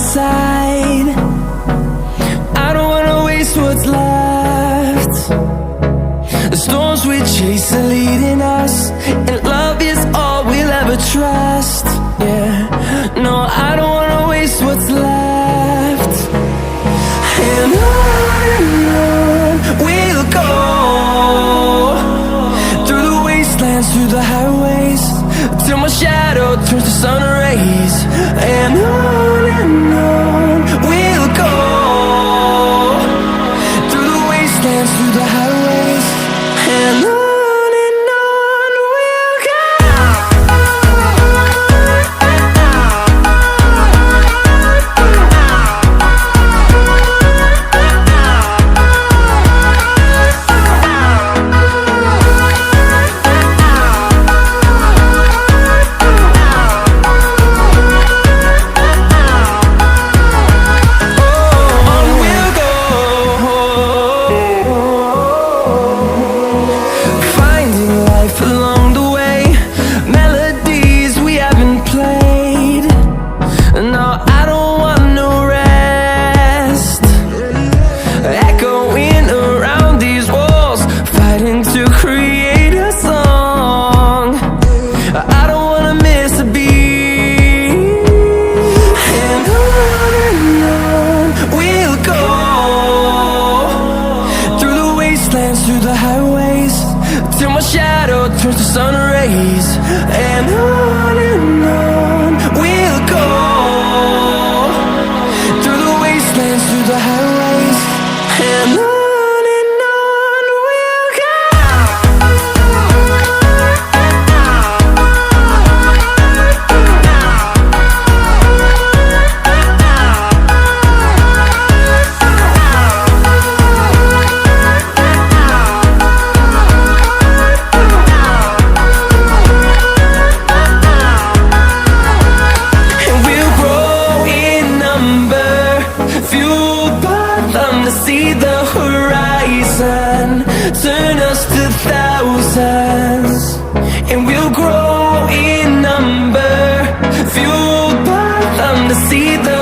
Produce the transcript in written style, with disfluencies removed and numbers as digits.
side. I don't wanna waste what's left. The storms we chase are leading us, and love is all we'll ever trust. Yeah, no, I don't wanna waste what's left. And on we'll go, through the wastelands, through the highways, till my shadow turns to sun rays. And on we'll go, through the wastelands, through the highways, and on we'll go. Through the highways, till my shadow turns to sun rays. And on we'll go, through the wastelands, through the highways, and on we'll go. To see the horizon turn us to thousands, and we'll grow in number, fueled by them to see the